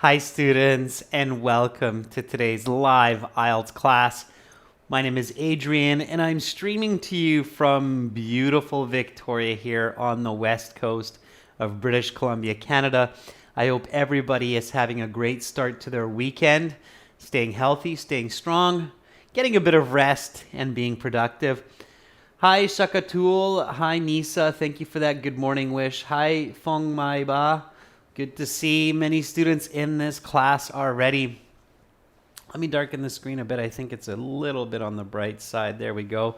Hi students, and welcome to today's live IELTS class. My name is Adrian and I'm streaming to you from beautiful Victoria here on the west coast of British Columbia, Canada. I hope everybody is having a great start to their weekend, staying healthy, staying strong, getting a bit of rest and being productive. Hi Shakatul, hi Nisa, thank you for that good morning wish. Hi Fong Mai Ba. Good to see many students in this class already. Let me darken the screen a bit. I think it's a little bit on the bright side. There we go.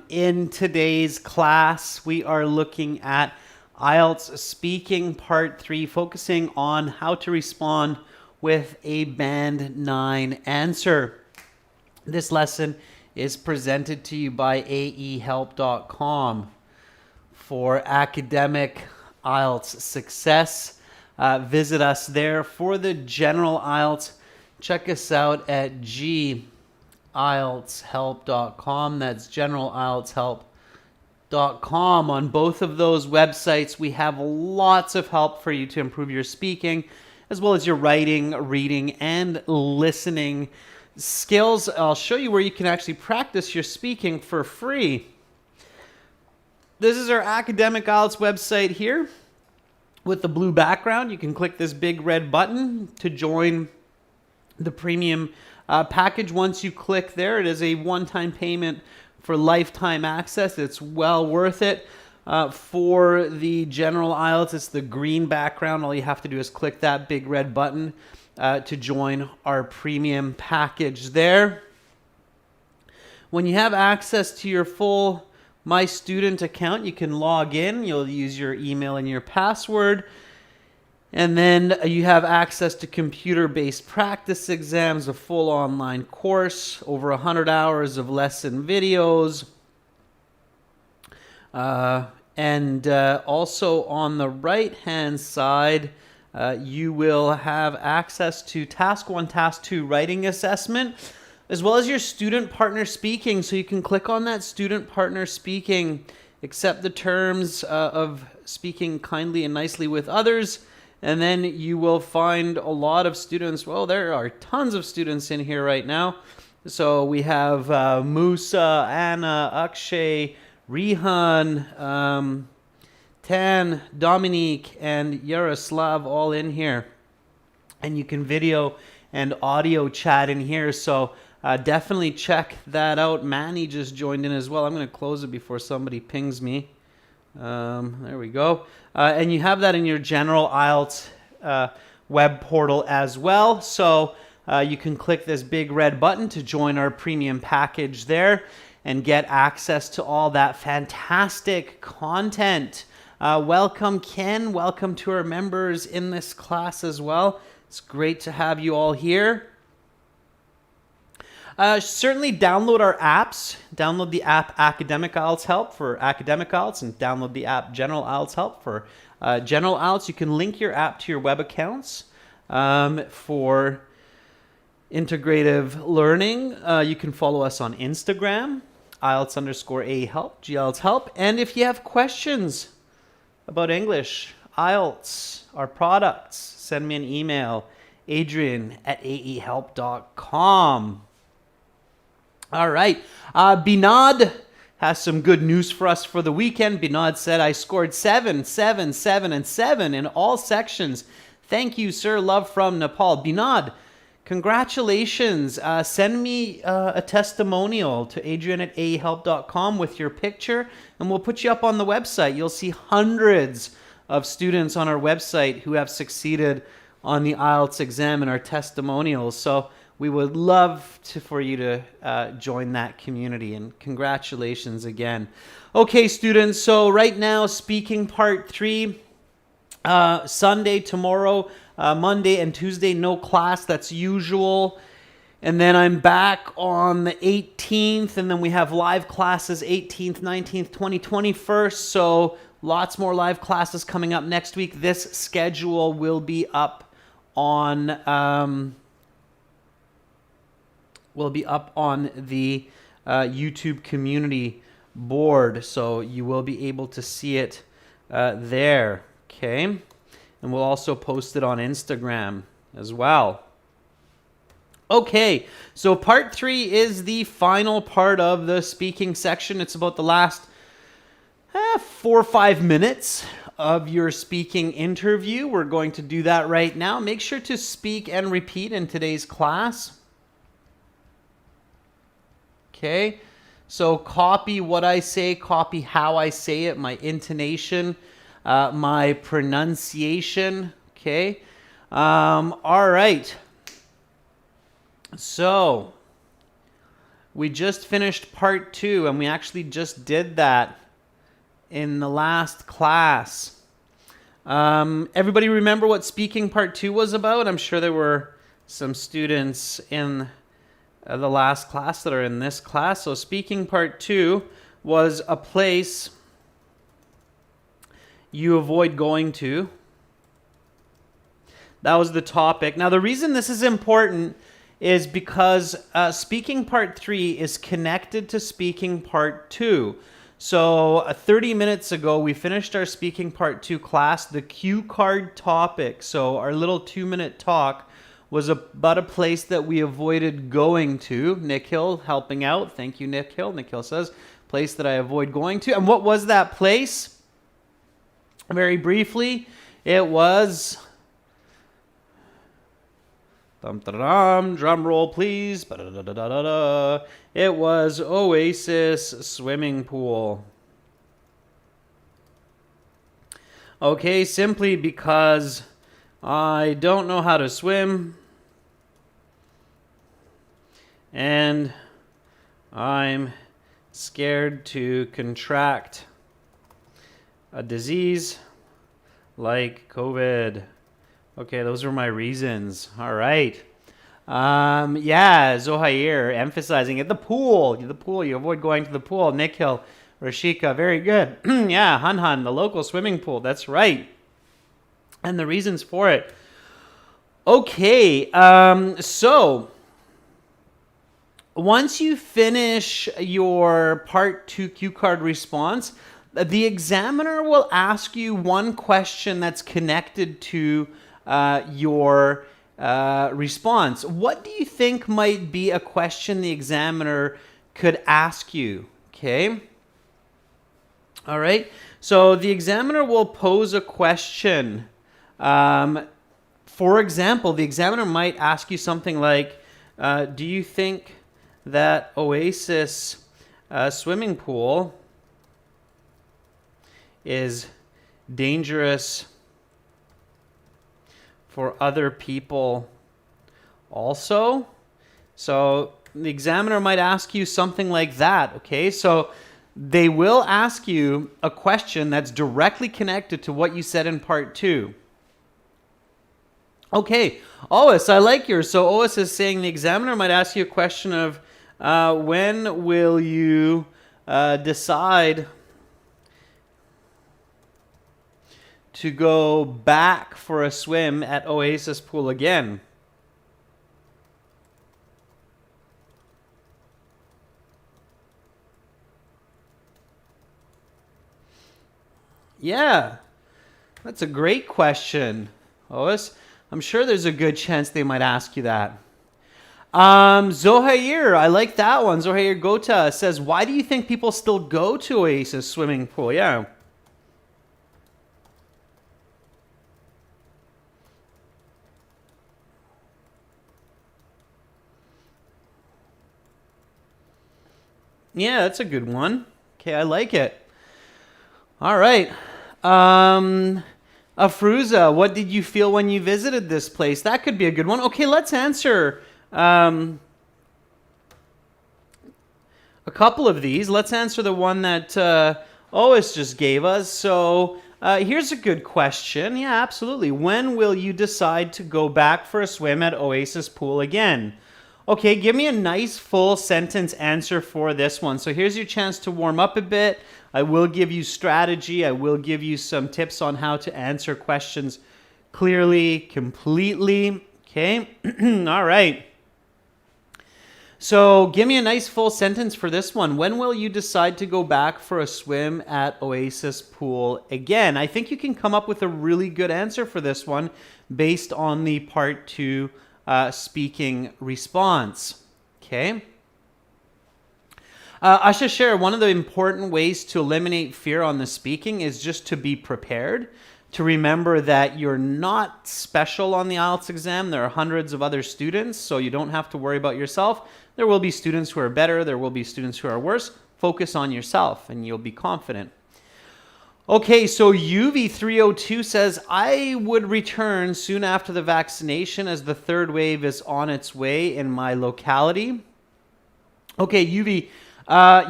In today's class, we are looking at IELTS Speaking Part 3, focusing on how to respond with a Band 9 answer. This lesson is presented to you by aehelp.com for academic IELTS success. Visit us there. For the general IELTS, check us out at gieltshelp.com. That's generalieltshelp.com. On both of those websites, we have lots of help for you to improve your speaking, as well as your writing, reading, and listening skills. I'll show you where you can actually practice your speaking for free. This is our academic IELTS website here. With the blue background, you can click this big red button to join the premium package. Once you click there, it is a one-time payment for lifetime access. It's well worth it. For the general IELTS, it's the green background. All you have to do is click that big red button to join our premium package there. When you have access to your full My Student account, you can log in. You'll use your email and your password. And then you have access to computer-based practice exams, a full online course, over 100 hours of lesson videos. And also on the right-hand side, you will have access to Task 1, Task 2 writing assessment, as well as your student partner speaking. So you can click on that student partner speaking, accept the terms of speaking kindly and nicely with others, and then you will find a lot of students. Well, there are tons of students in here right now. So we have Musa, Anna, Akshay, Rihan, Tan, Dominique, and Yaroslav all in here. And you can video and audio chat in here. So definitely check that out. Manny just joined in as well. I'm going to close it before somebody pings me. There we go. And you have that in your general IELTS web portal as well. So you can click this big red button to join our premium package there and get access to all that fantastic content. Welcome, Ken. Welcome to our members in this class as well. It's great to have you all here. Certainly download our apps. Download the app Academic IELTS Help for Academic IELTS, and download the app General IELTS Help for General IELTS. You can link your app to your web accounts for integrative learning. You can follow us on Instagram, IELTS_AHelp, GIELTS Help. And if you have questions about English, IELTS, our products, send me an email, adrian@aehelp.com. All right. Binod has some good news for us for the weekend. Binod said, I scored 7, 7, 7, and 7 in all sections. Thank you, sir. Love from Nepal. Binod, congratulations. Send me a testimonial to adrian@aehelp.com with your picture, and we'll put you up on the website. You'll see hundreds of students on our website who have succeeded on the IELTS exam and our testimonials. So we would love for you to join that community, and congratulations again. Okay, students, so right now, speaking part 3, Sunday, tomorrow, Monday and Tuesday, no class, that's usual. And then I'm back on the 18th, and then we have live classes 18th, 19th, 20th, 21st. So lots more live classes coming up next week. This schedule will be up on the YouTube community board, so you will be able to see it there. Okay, and we'll also post it on Instagram as well. Okay, so part 3 is the final part of the speaking section. It's about the last 4 or 5 minutes of your speaking interview. We're going to do that right now. Make sure to speak and repeat in today's class. Okay, so copy what I say, copy how I say it, my intonation, my pronunciation. Okay, all right. So we just finished part 2, and we actually just did that in the last class. Everybody remember what speaking part 2 was about? I'm sure there were some students in the last class that are in this class. So speaking part 2 was a place you avoid going to. That was the topic. Now the reason this is important is because speaking part 3 is connected to speaking part 2. So 30 minutes ago, we finished our speaking part 2 class, the cue card topic. So our little 2-minute talk was about a place that we avoided going to. Nick Hill helping out. Thank you, Nick Hill. Nick Hill says, place that I avoid going to. And what was that place? Very briefly, it was... drum roll, please. It was Oasis Swimming Pool. Okay, simply because I don't know how to swim and I'm scared to contract a disease like COVID. Okay, those were my reasons. All right. Yeah, Zohair emphasizing it. The pool, you avoid going to the pool. Nick Hill, Rashika, very good. Yeah, Han, the local swimming pool. That's right. And the reasons for it. Okay, so once you finish your part 2 cue card response, the examiner will ask you one question that's connected to your response. What do you think might be a question the examiner could ask you? Okay. All right. So the examiner will pose a question. For example, the examiner might ask you something like, do you think that Oasis swimming pool is dangerous for other people also? So the examiner might ask you something like that, okay? So they will ask you a question that's directly connected to what you said in part 2. Okay, Ois, I like yours. So Ois is saying the examiner might ask you a question of when will you decide to go back for a swim at Oasis Pool again? Yeah, that's a great question, Ois. I'm sure there's a good chance they might ask you that. Zohair, I like that one. Zohair Gota says, why do you think people still go to Oasis swimming pool? Yeah. Yeah, that's a good one. Okay, I like it. All right. Afruza, what did you feel when you visited this place? That could be a good one. Okay, let's answer a couple of these. Let's answer the one that Ois just gave us. So here's a good question. Yeah, absolutely. When will you decide to go back for a swim at Oasis Pool again? Okay, give me a nice full sentence answer for this one. So here's your chance to warm up a bit. I will give you strategy. I will give you some tips on how to answer questions clearly, completely. Okay, all right. So give me a nice full sentence for this one. When will you decide to go back for a swim at Oasis Pool again? I think you can come up with a really good answer for this one based on the part 2 speaking response. Okay. I should share one of the important ways to eliminate fear on the speaking is just to be prepared, to remember that you're not special on the IELTS exam. There are hundreds of other students, so you don't have to worry about yourself. There will be students who are better. There will be students who are worse. Focus on yourself and you'll be confident. Okay, so UV302 says, I would return soon after the vaccination as the third wave is on its way in my locality. Okay, UV,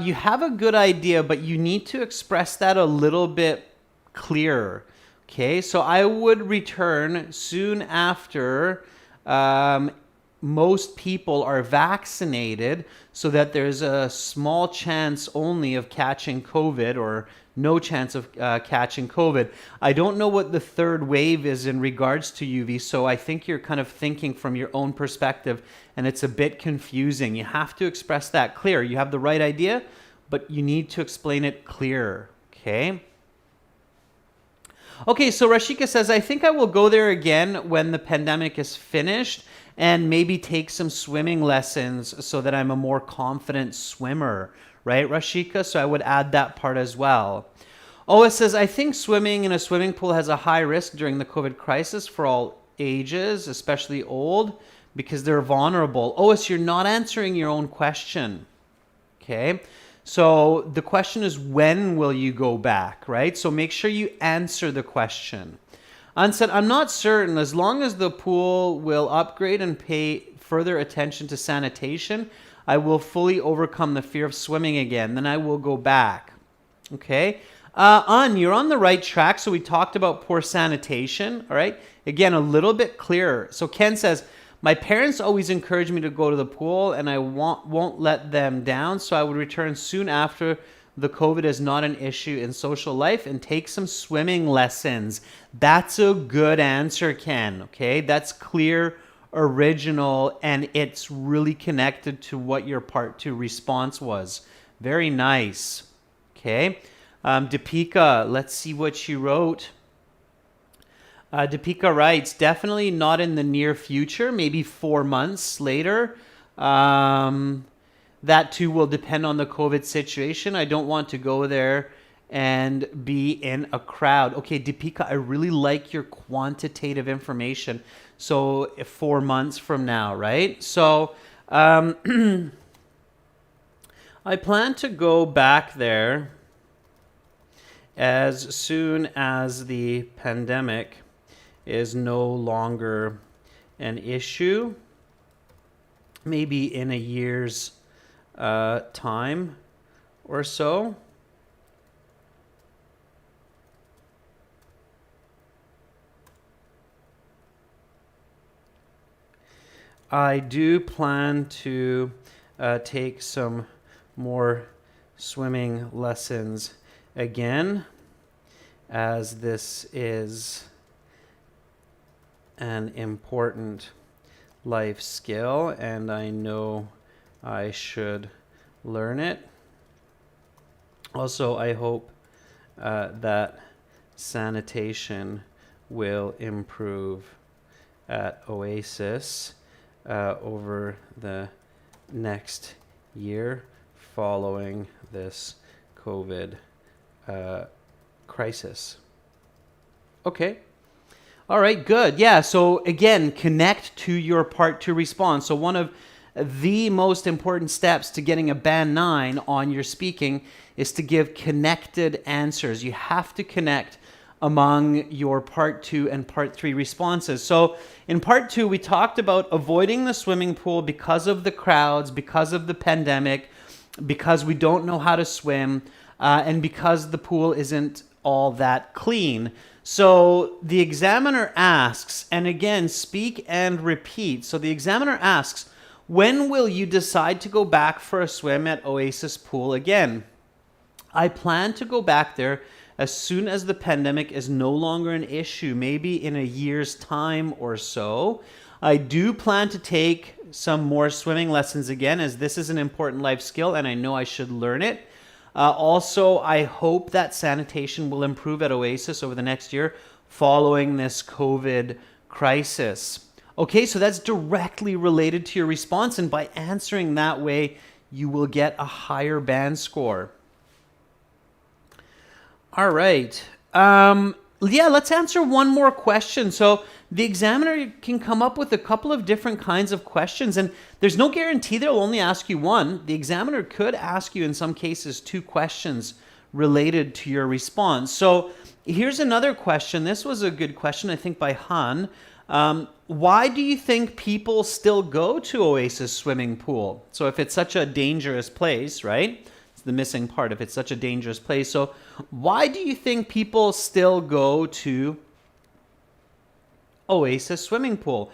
you have a good idea, but you need to express that a little bit clearer. Okay, so I would return soon after most people are vaccinated so that there's a small chance only of catching COVID or no chance of catching COVID. I don't know what the third wave is in regards to UV, so I think you're kind of thinking from your own perspective and it's a bit confusing. You have to express that clear. You have the right idea, but you need to explain it clearer, okay? Okay, so Rashika says, I think I will go there again when the pandemic is finished and maybe take some swimming lessons so that I'm a more confident swimmer, right, Rashika? So I would add that part as well. Oh, it says, I think swimming in a swimming pool has a high risk during the COVID crisis for all ages, especially old, because they're vulnerable. Oh, so you're not answering your own question, okay? So the question is, when will you go back, right? So make sure you answer the question. Unsaid, I'm not certain. As long as the pool will upgrade and pay further attention to sanitation, I will fully overcome the fear of swimming again. Then I will go back. Okay? You're on the right track. So we talked about poor sanitation. All right? Again, a little bit clearer. So Ken says, my parents always encourage me to go to the pool and I won't let them down. So I would return soon after the COVID is not an issue in social life and take some swimming lessons. That's a good answer, Ken. Okay? That's clear, original, and it's really connected to what your part 2 response was. Very nice. Okay? Depica, let's see what she wrote. Depica writes, definitely not in the near future, maybe 4 months later. That too will depend on the COVID situation. I don't want to go there and be in a crowd. Okay, Depica, I really like your quantitative information. So 4 months from now, right? So I plan to go back there as soon as the pandemic is no longer an issue, maybe in a year's time or so. I do plan to take some more swimming lessons again, as this is an important life skill and I know I should learn it. Also, I hope that sanitation will improve at Oasis over the next year following this COVID crisis. Okay. All right, good. Yeah, so again, connect to your part 2 response. So one of the most important steps to getting a band 9 on your speaking is to give connected answers. You have to connect among your part 2 and part 3 responses. So in part 2, we talked about avoiding the swimming pool because of the crowds, because of the pandemic, because we don't know how to swim, and because the pool isn't all that clean. So the examiner asks, and again, speak and repeat. So the examiner asks, when will you decide to go back for a swim at Oasis Pool again? I plan to go back there as soon as the pandemic is no longer an issue, maybe in a year's time or so. I do plan to take some more swimming lessons again, as this is an important life skill and I know I should learn it. Also, I hope that sanitation will improve at Oasis over the next year following this COVID crisis. Okay, so that's directly related to your response, and by answering that way, you will get a higher band score. All right. Yeah, let's answer one more question. So the examiner can come up with a couple of different kinds of questions, and there's no guarantee they'll only ask you one. The examiner could ask you, in some cases, 2 questions related to your response. So here's another question. This was a good question, I think, by Han. Why do you think people still go to Oasis swimming pool? So if it's such a dangerous place, right? It's the missing part. If it's such a dangerous place. So why do you think people still go to Oasis swimming pool?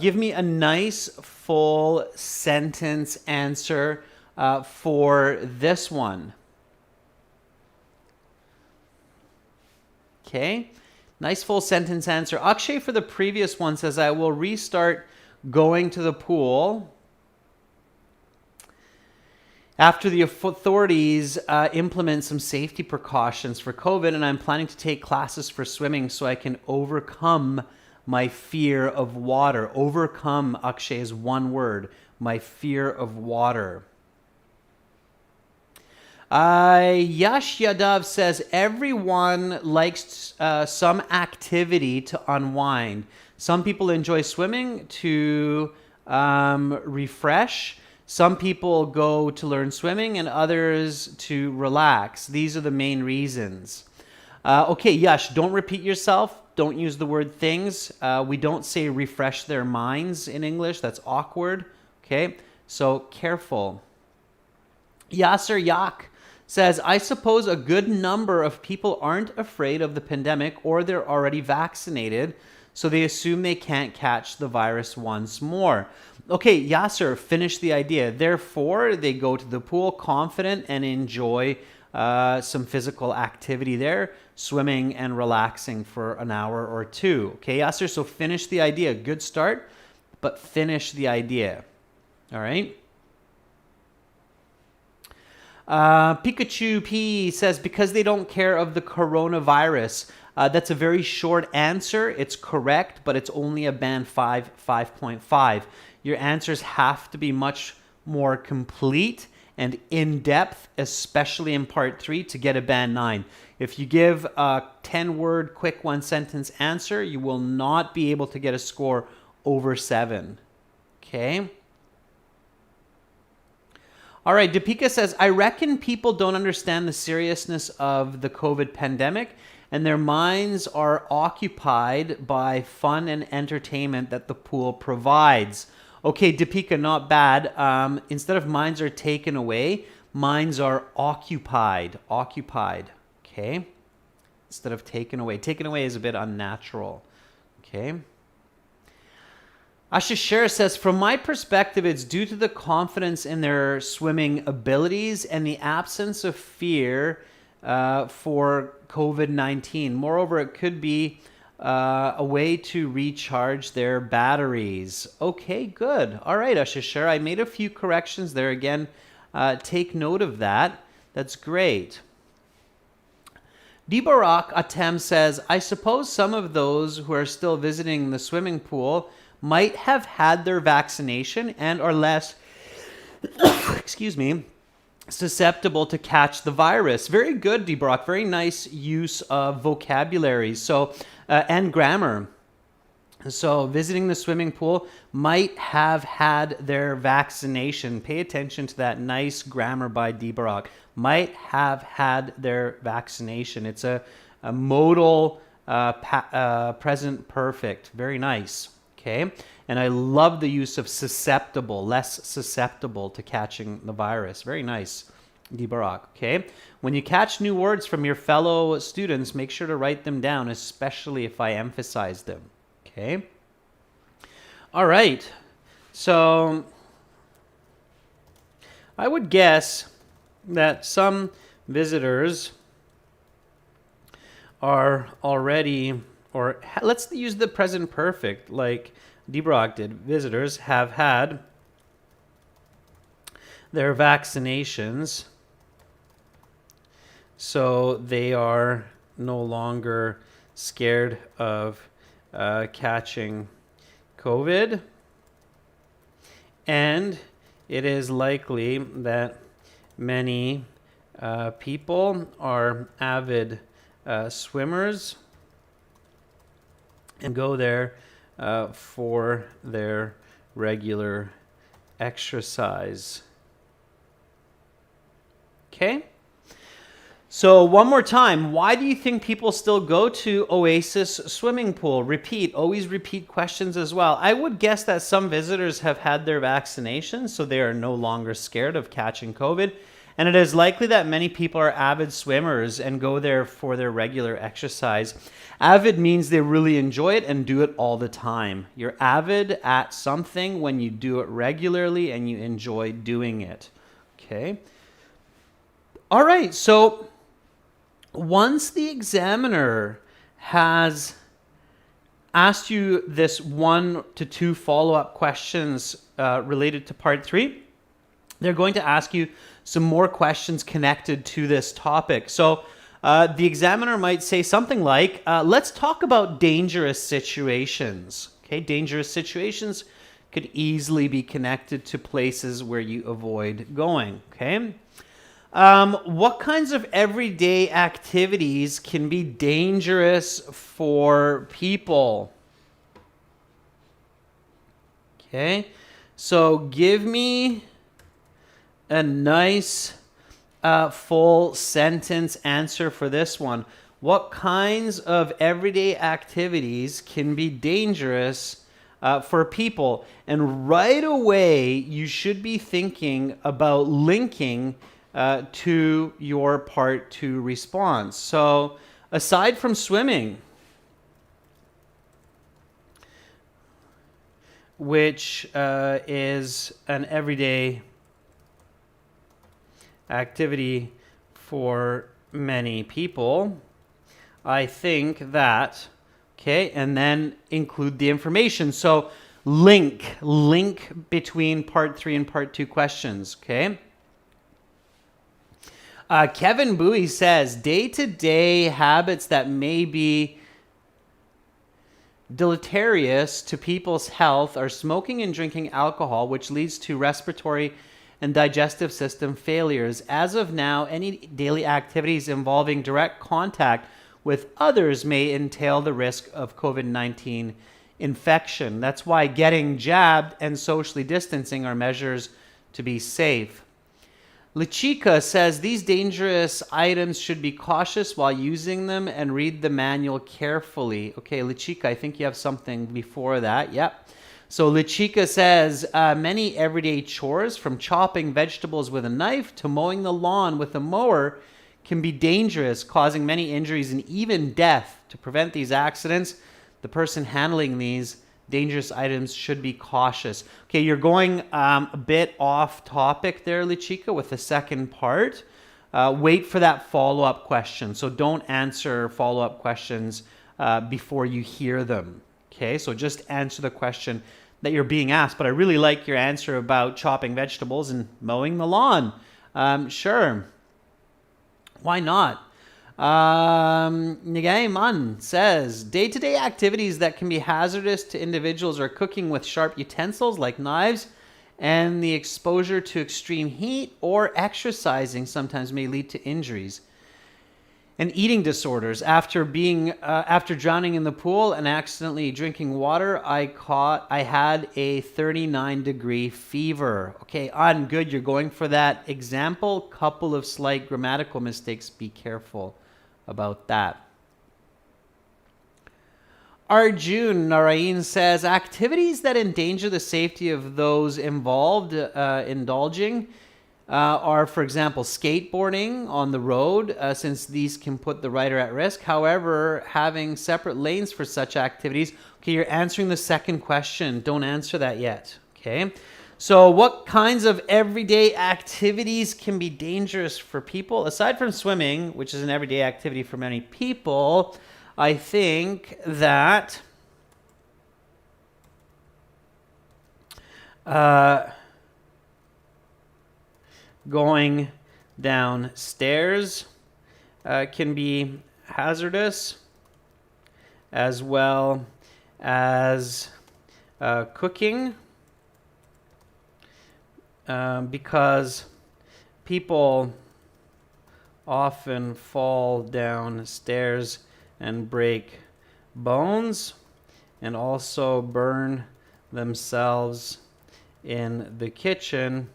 Give me a nice full sentence answer for this one. Okay. Nice full sentence answer. Akshay for the previous one says, I will restart going to the pool after the authorities implement some safety precautions for COVID, and I'm planning to take classes for swimming so I can overcome my fear of water. Overcome, Akshay, is one word. My fear of water. Yash Yadav says, everyone likes some activity to unwind. Some people enjoy swimming to refresh. Some people go to learn swimming and others to relax. These are the main reasons. Okay, Yash, don't repeat yourself. Don't use the word things. We don't say refresh their minds in English. That's awkward. Okay, so careful. Yasser Yak says, I suppose a good number of people aren't afraid of the pandemic or they're already vaccinated, so they assume they can't catch the virus once more. Okay, Yasser, finish the idea. Therefore, they go to the pool confident and enjoy some physical activity there, swimming and relaxing for an hour or 2. Okay, Yasser, so finish the idea. Good start, but finish the idea. All right? Pikachu P says, because they don't care of the coronavirus. That's a very short answer. It's correct, but it's only a band 5, 5.5. Your answers have to be much more complete and in-depth, especially in part 3, to get a band 9. If you give a 10-word, quick one-sentence answer, you will not be able to get a score over 7. Okay? All right, Depica says, I reckon people don't understand the seriousness of the COVID pandemic and their minds are occupied by fun and entertainment that the pool provides. Okay, Depica, not bad. Instead of minds are taken away, minds are occupied. Occupied, okay? Instead of taken away. Taken away is a bit unnatural, okay? Ashish says, from my perspective, it's due to the confidence in their swimming abilities and the absence of fear for COVID-19. Moreover, it could be a way to recharge their batteries. Okay, good. All right, Ashish, I made a few corrections there. Again, take note of that. That's great. dbarack Atem says, I suppose some of those who are still visiting the swimming pool might have had their vaccination and are less, excuse me, susceptible to catch the virus. Very good, dbarack. Very nice use of vocabulary. So, and grammar. So visiting the swimming pool might have had their vaccination. Pay attention to that nice grammar by dbarack. Might have had their vaccination. It's a modal present perfect. Very nice. Okay, and I love the use of susceptible, less susceptible to catching the virus. Very nice, dbarack. Okay, when you catch new words from your fellow students, make sure to write them down, especially if I emphasize them. Okay, all right, so I would guess that some visitors are already, or let's use the present perfect, like dbarack did, visitors have had their vaccinations, so they are no longer scared of catching COVID, and it is likely that many people are avid swimmers and go there for their regular exercise. Okay? So one more time, why do you think people still go to Oasis swimming pool? Repeat, always repeat questions as well. I would guess that some visitors have had their vaccinations, so they are no longer scared of catching COVID. And it is likely that many people are avid swimmers and go there for their regular exercise. Avid means they really enjoy it and do it all the time. You're avid at something when you do it regularly and you enjoy doing it. Okay? All right, so once the examiner has asked you this 1 to 2 follow-up questions related to part 3, they're going to ask you some more questions connected to this topic. So the examiner might say something like, let's talk about dangerous situations. Okay, dangerous situations could easily be connected to places where you avoid going. Okay. What kinds of everyday activities can be dangerous for people? Okay, so give me a nice full sentence answer for this one. What kinds of everyday activities can be dangerous for people? And right away, you should be thinking about linking to your part 2 response. So aside from swimming, which is an everyday activity for many people, I think that, okay, and then include the information. So link between part 3 and part 2 questions, okay? Kevin Bowie says, day-to-day habits that may be deleterious to people's health are smoking and drinking alcohol, which leads to respiratory and digestive system failures. As of now, any daily activities involving direct contact with others may entail the risk of COVID-19 infection. That's why getting jabbed and socially distancing are measures to be safe. Rashika says these dangerous items should be cautious while using them and read the manual carefully. Okay, Rashika, I think you have something before that. Yep. So Rashika says many everyday chores, from chopping vegetables with a knife to mowing the lawn with a mower, can be dangerous, causing many injuries and even death. To prevent these accidents, the person handling these dangerous items should be cautious. Okay, you're going a bit off topic there, Rashika, with the second part. Wait for that follow-up question. So don't answer follow-up questions before you hear them. Okay, so just answer the question that you're being asked. But I really like your answer about chopping vegetables and mowing the lawn. Sure. Why not? Nigaiman says, day-to-day activities that can be hazardous to individuals are cooking with sharp utensils like knives, and the exposure to extreme heat or exercising sometimes may lead to injuries. And eating disorders. After drowning in the pool and accidentally drinking water, I had a 39-degree fever. Okay, good. You're going for that example. Couple of slight grammatical mistakes. Be careful about that. Arjun Narayan says, activities that endanger the safety of those involved indulging are, for example, skateboarding on the road, since these can put the rider at risk. However, having separate lanes for such activities. Okay, you're answering the second question. Don't answer that yet. Okay. So what kinds of everyday activities can be dangerous for people? Aside from swimming, which is an everyday activity for many people, I think that Going downstairs can be hazardous, as well as cooking, because people often fall downstairs and break bones and also burn themselves in the kitchen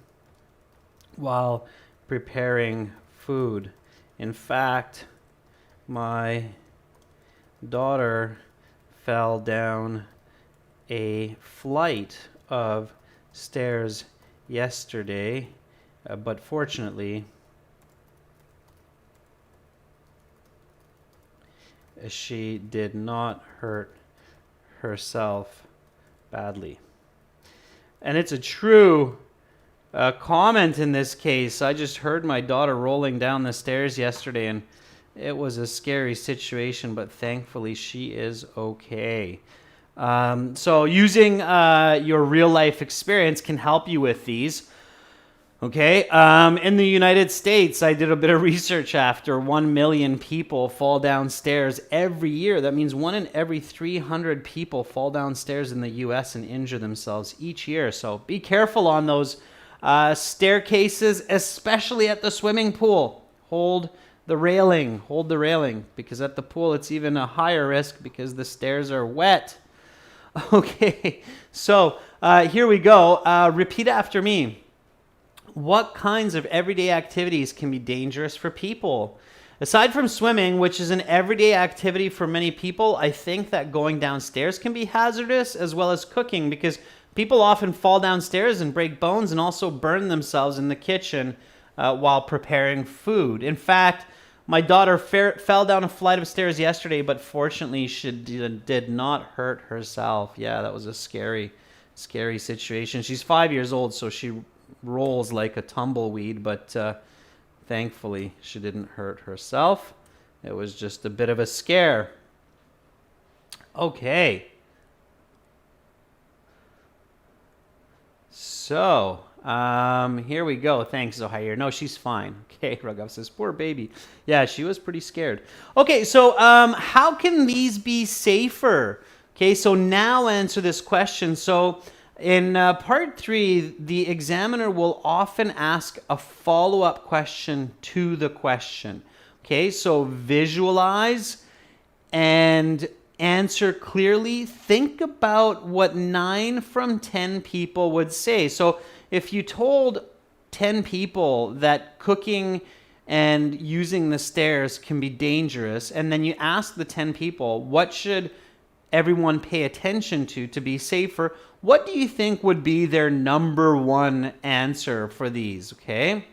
while preparing food. In fact, my daughter fell down a flight of stairs yesterday, but fortunately, she did not hurt herself badly. And it's a true comment in this case. I just heard my daughter rolling down the stairs yesterday, and it was a scary situation, but thankfully she is okay. So using your real life experience can help you with these. Okay, in the United States, I did a bit of research after 1 million people fall downstairs every year. That means 1 in every 300 people fall downstairs in the US and injure themselves each year. So be careful on those staircases, especially at the swimming pool. Hold the railing, because at the pool it's even a higher risk because the stairs are wet. Okay, so here we go. Repeat after me. What kinds of everyday activities can be dangerous for people? Aside from swimming, which is an everyday activity for many people, I think that going downstairs can be hazardous, as well as cooking, because people often fall downstairs and break bones and also burn themselves in the kitchen while preparing food. In fact, my daughter fell down a flight of stairs yesterday, but fortunately she did not hurt herself. Yeah, that was a scary situation. She's 5 years old, so she rolls like a tumbleweed, but thankfully she didn't hurt herself. It was just a bit of a scare. Okay. So, here we go. Thanks, Zohair. No, she's fine. Okay, Raghav says, poor baby. Yeah, she was pretty scared. Okay, so how can these be safer? Okay, so now answer this question. So, in part 3, the examiner will often ask a follow-up question to the question. Okay, so visualize and answer clearly. Think about what 9 from 10 people would say. So if you told 10 people that cooking and using the stairs can be dangerous, and then you ask the 10 people, what should everyone pay attention to be safer? What do you think would be their number one answer for these? Okay.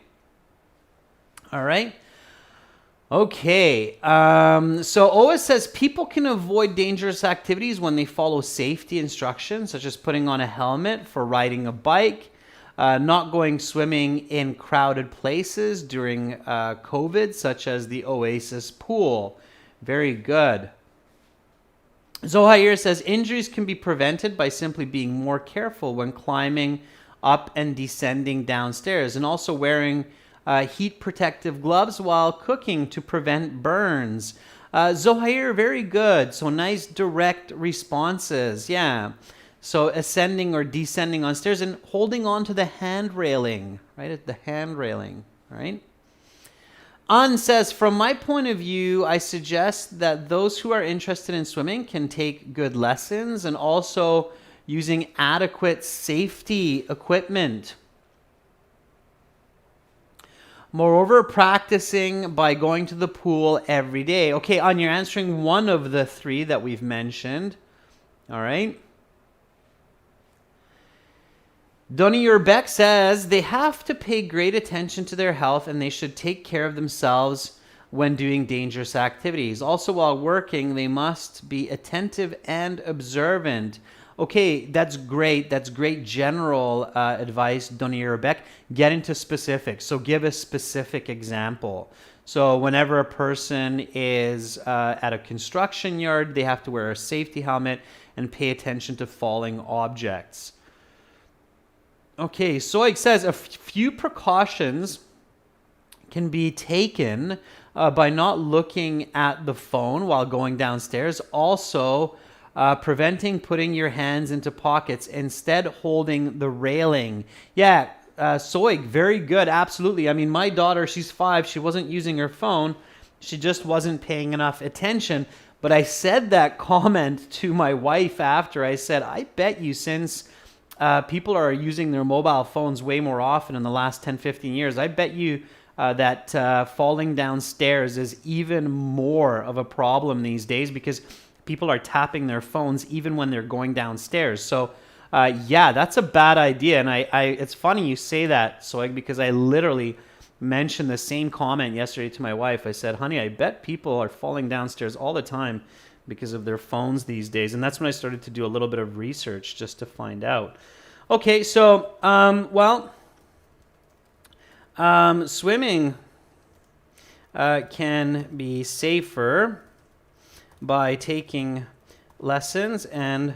All right. Okay. So OS says people can avoid dangerous activities when they follow safety instructions, such as putting on a helmet for riding a bike, not going swimming in crowded places during COVID, such as the Oasis pool. Very good. Zohair says injuries can be prevented by simply being more careful when climbing up and descending downstairs, and also wearing heat protective gloves while cooking to prevent burns. Zohair, very good. So nice direct responses. Yeah. So ascending or descending on stairs and holding on to the hand railing, right? At the hand railing, right? An says, from my point of view, I suggest that those who are interested in swimming can take good lessons and also using adequate safety equipment. Moreover, practicing by going to the pool every day. Okay, An, you're answering one of the 3 that we've mentioned. All right. Donnie Urbeck says they have to pay great attention to their health and they should take care of themselves when doing dangerous activities. Also, while working, they must be attentive and observant. Okay, that's great. That's great general advice, Donnie Urbeck. Get into specifics. So give a specific example. So whenever a person is at a construction yard, they have to wear a safety helmet and pay attention to falling objects. Okay, Soig says a few precautions can be taken by not looking at the phone while going downstairs. Also, preventing putting your hands into pockets, instead holding the railing. Yeah, Soig, very good. Absolutely. I mean, my daughter, she's 5. She wasn't using her phone. She just wasn't paying enough attention. But I said that comment to my wife after. I said, I bet you since people are using their mobile phones way more often in the last 10, 15 years, I bet you that falling downstairs is even more of a problem these days because people are tapping their phones even when they're going downstairs. So yeah, that's a bad idea. And it's funny you say that, Soig, because I literally mentioned the same comment yesterday to my wife. I said, honey, I bet people are falling downstairs all the time because of their phones these days. And that's when I started to do a little bit of research just to find out. Okay, so, swimming can be safer by taking lessons and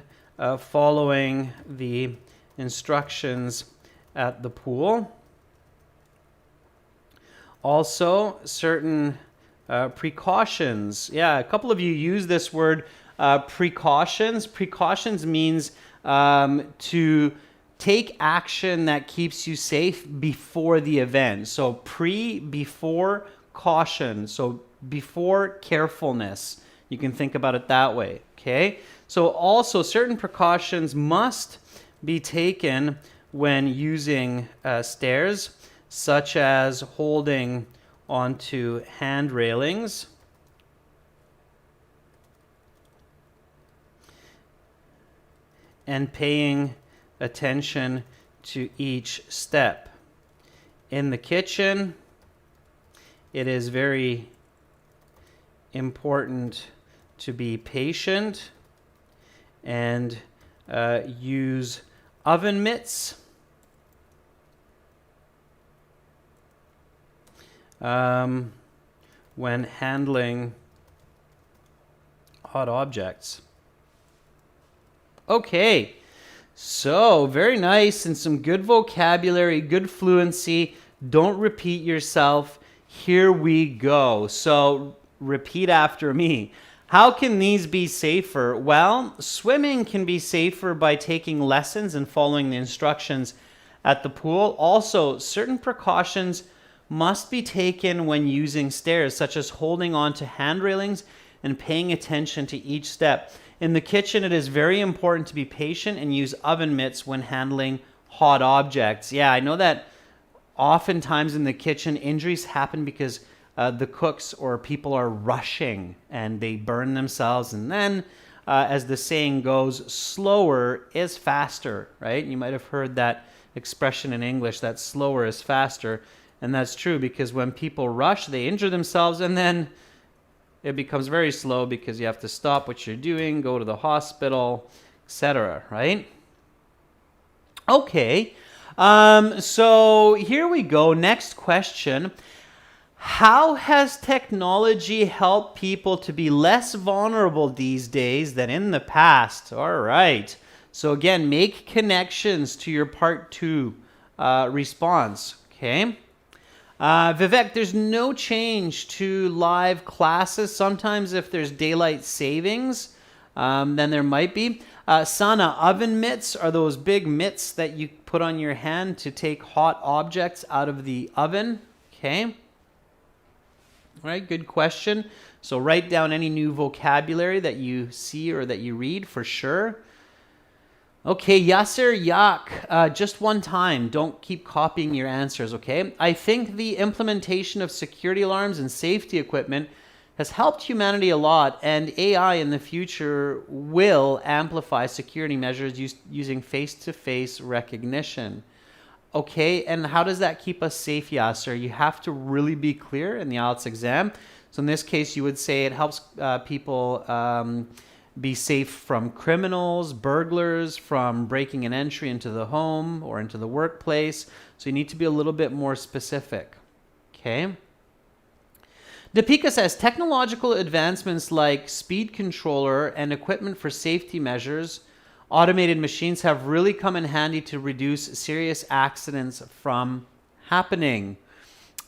following the instructions at the pool. Also, certain precautions. Yeah, a couple of you use this word precautions. Precautions means to take action that keeps you safe before the event. So before caution. So before carefulness. You can think about it that way. Okay. So also certain precautions must be taken when using stairs, such as holding onto hand railings, and paying attention to each step. In the kitchen, it is very important to be patient and use oven mitts when handling hot objects. Okay, so very nice and some good vocabulary, good fluency. Don't repeat yourself. Here we go. So repeat after me. How can these be safer? Well, swimming can be safer by taking lessons and following the instructions at the pool. Also, certain precautions must be taken when using stairs, such as holding on to hand railings and paying attention to each step. In the kitchen, it is very important to be patient and use oven mitts when handling hot objects. Yeah, I know that oftentimes in the kitchen, injuries happen because the cooks or people are rushing and they burn themselves. And then, as the saying goes, slower is faster, right? You might have heard that expression in English, that slower is faster. And that's true because when people rush, they injure themselves, and then it becomes very slow because you have to stop what you're doing, go to the hospital, etc., right? Okay, so here we go. Next question. How has technology helped people to be less vulnerable these days than in the past? All right. So again, make connections to your part 2 response, okay? Vivek, there's no change to live classes. Sometimes if there's daylight savings, then there might be. Sana, oven mitts are those big mitts that you put on your hand to take hot objects out of the oven. Okay. All right, good question. So write down any new vocabulary that you see or that you read for sure. Okay, Yasser Yak, just one time. Don't keep copying your answers, okay? I think the implementation of security alarms and safety equipment has helped humanity a lot, and AI in the future will amplify security measures using face-to-face recognition. Okay, and how does that keep us safe, Yasser? You have to really be clear in the IELTS exam. So in this case, you would say it helps people be safe from criminals, burglars, from breaking an entry into the home or into the workplace. So you need to be a little bit more specific. Okay. Depica says technological advancements like speed controller and equipment for safety measures Automated machines have really come in handy to reduce serious accidents from happening.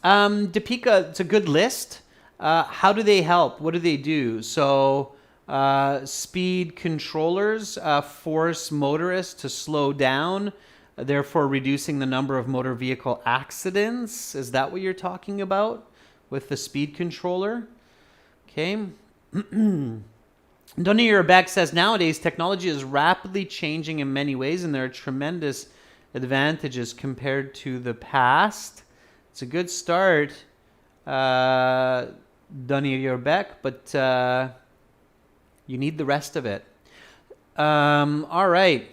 Depica, it's a good list. How do they help? What do they do? So, speed controllers force motorists to slow down, therefore reducing the number of motor vehicle accidents. Is that what you're talking about with the speed controller? Okay. Donnie Beck says, nowadays technology is rapidly changing in many ways and there are tremendous advantages compared to the past. It's a good start, Donnie Beck, but you need the rest of it. All right.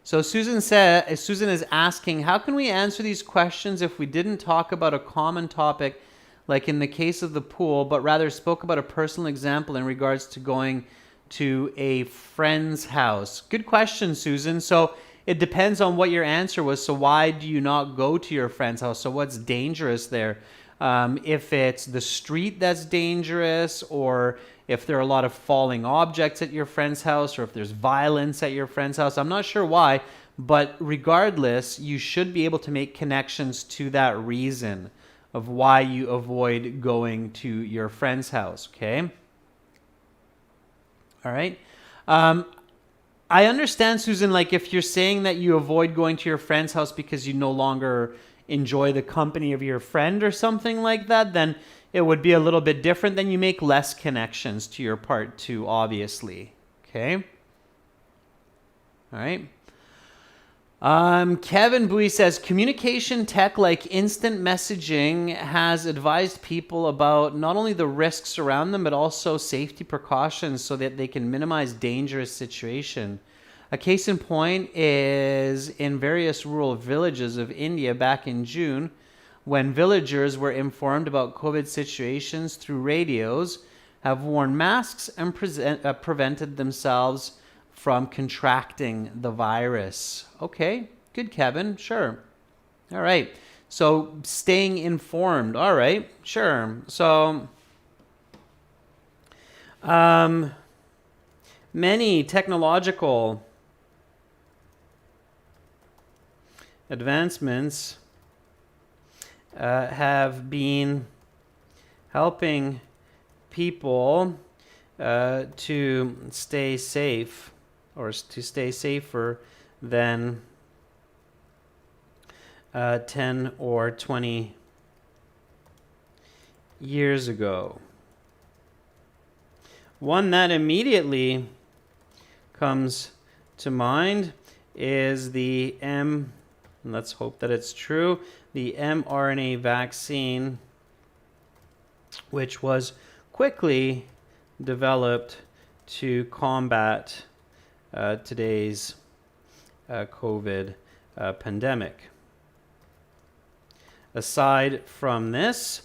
So Susan is asking, how can we answer these questions if we didn't talk about a common topic, like in the case of the pool, but rather spoke about a personal example in regards to going to a friend's house? Good question, Susan. So it depends on what your answer was. So why do you not go to your friend's house? So what's dangerous there? If it's the street that's dangerous, or if there are a lot of falling objects at your friend's house, or if there's violence at your friend's house. I'm not sure why, but regardless, you should be able to make connections to that reason of why you avoid going to your friend's house, okay? All right. I understand, Susan, like if you're saying that you avoid going to your friend's house because you no longer enjoy the company of your friend or something like that, then it would be a little bit different. Then you make less connections to your part two, obviously. Okay? All right. Kevin Bui says, communication tech like instant messaging has advised people about not only the risks around them, but also safety precautions so that they can minimize dangerous situation. A case in point is in various rural villages of India back in June, when villagers were informed about COVID situations through radios, have worn masks and prevented themselves from contracting the virus. Okay, good, Kevin. Sure. All right. So staying informed. All right, sure. So many technological advancements have been helping people to stay safe, or to stay safer than 10 or 20 years ago. One that immediately comes to mind is the let's hope that it's true, the mRNA vaccine, which was quickly developed to combat today's COVID pandemic. Aside from this,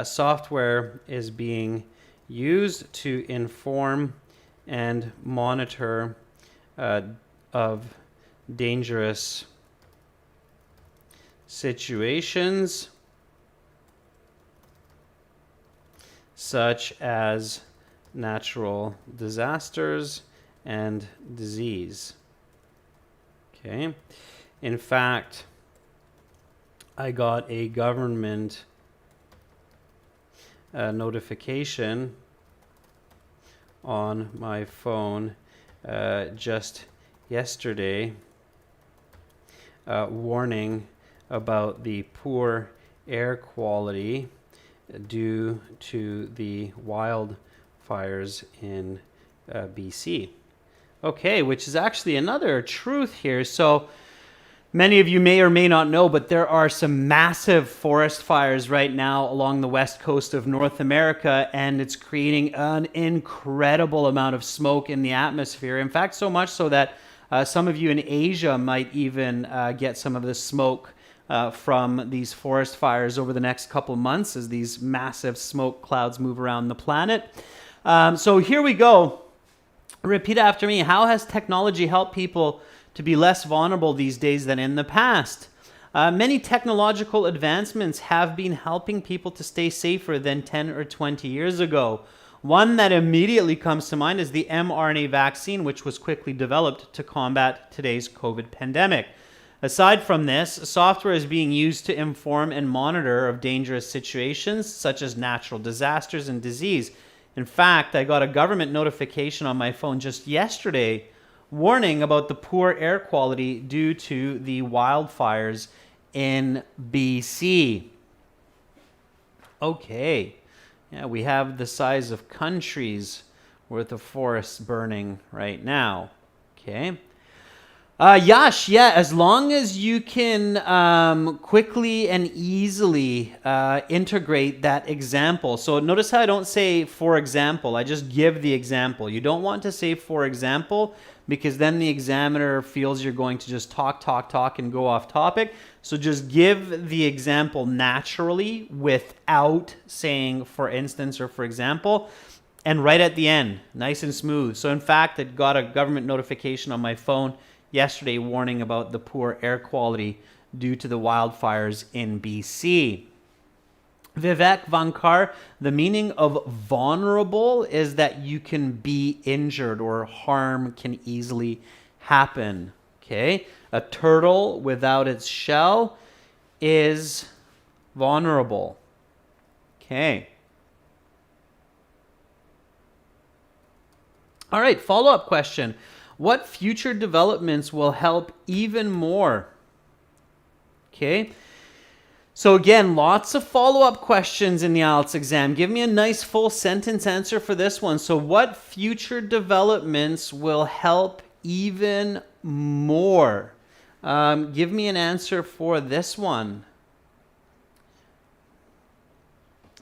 software is being used to inform and monitor of dangerous situations such as natural disasters and disease. Okay. In fact, I got a government notification on my phone just yesterday warning about the poor air quality due to the wildfires in BC. Okay, which is actually another truth here. So many of you may or may not know, but there are some massive forest fires right now along the west coast of North America, and it's creating an incredible amount of smoke in the atmosphere. In fact, so much so that some of you in Asia might even get some of the smoke from these forest fires over the next couple months as these massive smoke clouds move around the planet. So here we go. Repeat after me. How has technology helped people to be less vulnerable these days than in the past? Many technological advancements have been helping people to stay safer than 10 or 20 years ago. One that immediately comes to mind is the mRNA vaccine, which was quickly developed to combat today's COVID pandemic. Aside from this, software is being used to inform and monitor of dangerous situations such as natural disasters and disease. In fact, I got a government notification on my phone just yesterday warning about the poor air quality due to the wildfires in BC. Okay, yeah, we have the size of countries worth of forests burning right now. Okay. Yash, yeah, as long as you can quickly and easily integrate that example. So notice how I don't say for example, I just give the example. You don't want to say for example because then the examiner feels you're going to just talk and go off topic. So just give the example naturally without saying for instance or for example. And right at the end, nice and smooth. So in fact, I got a government notification on my phone yesterday warning about the poor air quality due to the wildfires in BC. Vivek Vankar, the meaning of vulnerable is that you can be injured or harm can easily happen. Okay, a turtle without its shell is vulnerable. Okay. All right, follow-up question. What future developments will help even more? Okay. So again, lots of follow-up questions in the IELTS exam. Give me a nice full sentence answer for this one. So what future developments will help even more? Give me an answer for this one.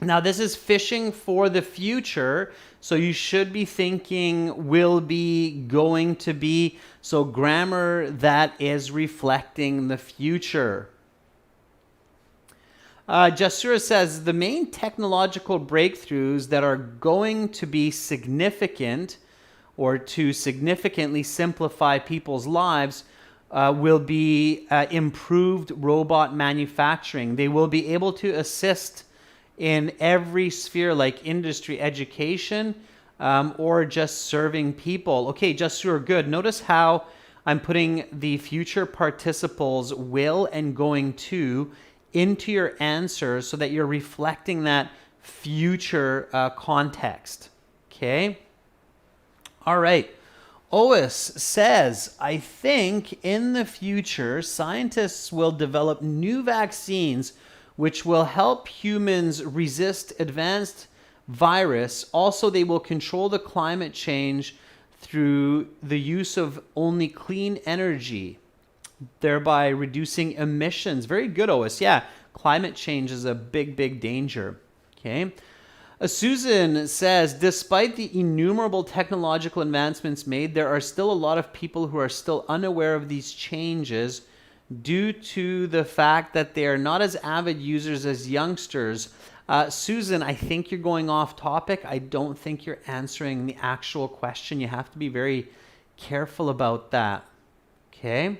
Now, this is fishing for the future, so you should be thinking will be, going to be. So grammar that is reflecting the future. Jasura says, the main technological breakthroughs that are going to be significant or to significantly simplify people's lives will be improved robot manufacturing. They will be able to assist in every sphere like industry, education, or just serving people. Okay, just sure, good. Notice how I'm putting the future participles will and going to into your answer so that you're reflecting that future context. Okay? All right. Ois says, I think in the future, scientists will develop new vaccines which will help humans resist advanced virus. Also, they will control the climate change through the use of only clean energy, thereby reducing emissions. Very good, Ois. Yeah, climate change is a big, big danger. Okay. Susan says, despite the innumerable technological advancements made, there are still a lot of people who are still unaware of these changes due to the fact that they are not as avid users as youngsters. Susan, I think you're going off topic. I don't think you're answering the actual question. You have to be very careful about that. Okay?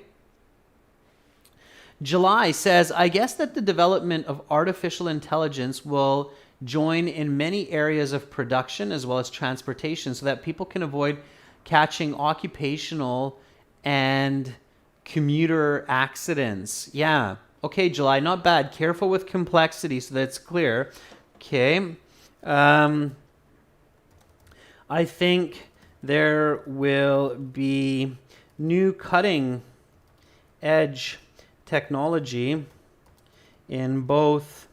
July says, I guess that the development of artificial intelligence will join in many areas of production as well as transportation so that people can avoid catching occupational and commuter accidents. Yeah. Okay, July, not bad. Careful with complexity so that's clear. Okay. I think there will be new cutting edge technology in both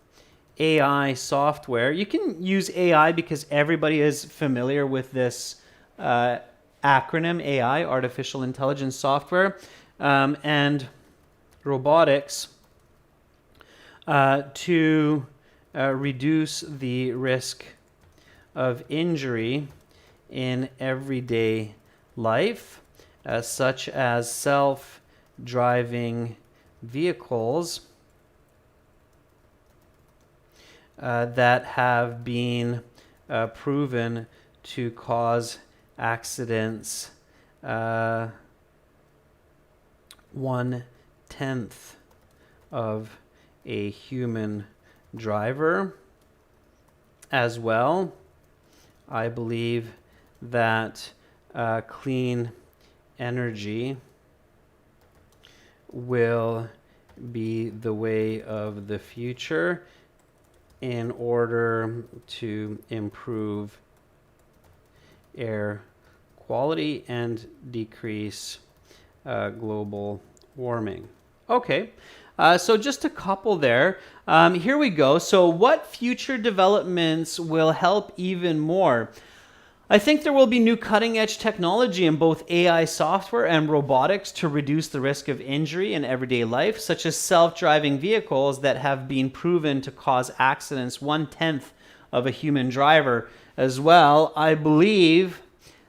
AI software. You can use AI because everybody is familiar with this acronym AI, artificial intelligence software, and robotics to reduce the risk of injury in everyday life, such as self-driving vehicles that have been proven to cause accidents 1/10 of a human driver as well. I believe that clean energy will be the way of the future in order to improve air quality and decrease global warming. Okay, so just a couple there. Here we go. So what future developments will help even more? I think there will be new cutting-edge technology in both AI software and robotics to reduce the risk of injury in everyday life, such as self-driving vehicles that have been proven to cause accidents 1/10 of a human driver. As well, I believe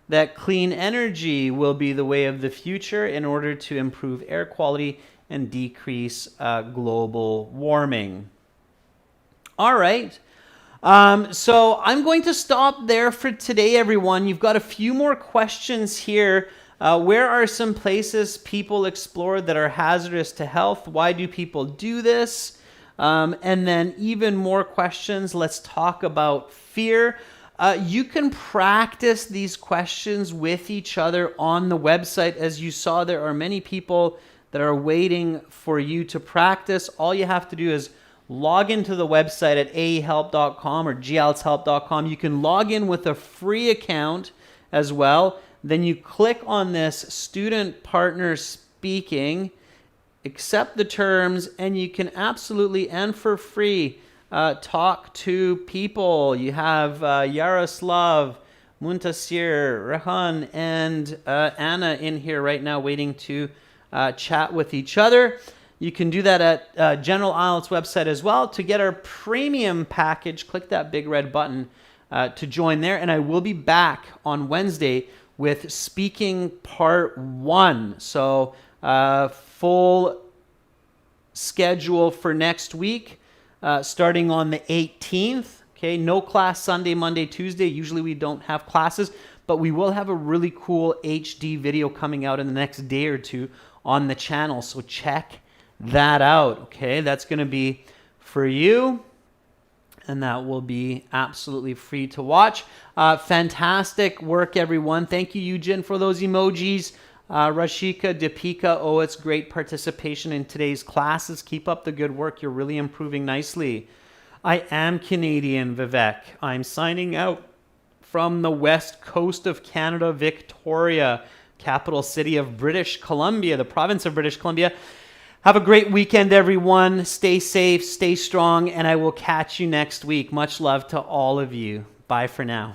that clean energy will be the way of the future in order to improve air quality and decrease global warming. All right. So I'm going to stop there for today, everyone. You've got a few more questions here. Where are some places people explore that are hazardous to health? Why do people do this? And then even more questions. Let's talk about fear. You can practice these questions with each other on the website. As you saw, there are many people that are waiting for you to practice. All you have to do is log into the website at ahelp.com or glshelp.com. You can log in with a free account as well. Then you click on this student partner speaking, accept the terms, and you can absolutely and for free talk to people. You have Yaroslav, Muntasir, Rehan, and Anna in here right now waiting to chat with each other. You can do that at General IELTS website as well. To get our premium package, click that big red button to join there. And I will be back on Wednesday with speaking part 1. So full schedule for next week, starting on the 18th. Okay, no class Sunday, Monday, Tuesday. Usually we don't have classes, but we will have a really cool HD video coming out in the next day or two on the channel. So check that out. Okay, that's going to be for you, and that will be absolutely free to watch. Fantastic work, everyone. Thank you, Eugen, for those emojis. Rashika, Depica, oh, it's great participation in today's classes. Keep up the good work. You're really improving nicely. I am Canadian, Vivek. I'm signing out from the west coast of Canada, Victoria, capital city of British Columbia, the province of British Columbia. Have a great weekend, everyone. Stay safe, stay strong, and I will catch you next week. Much love to all of you. Bye for now.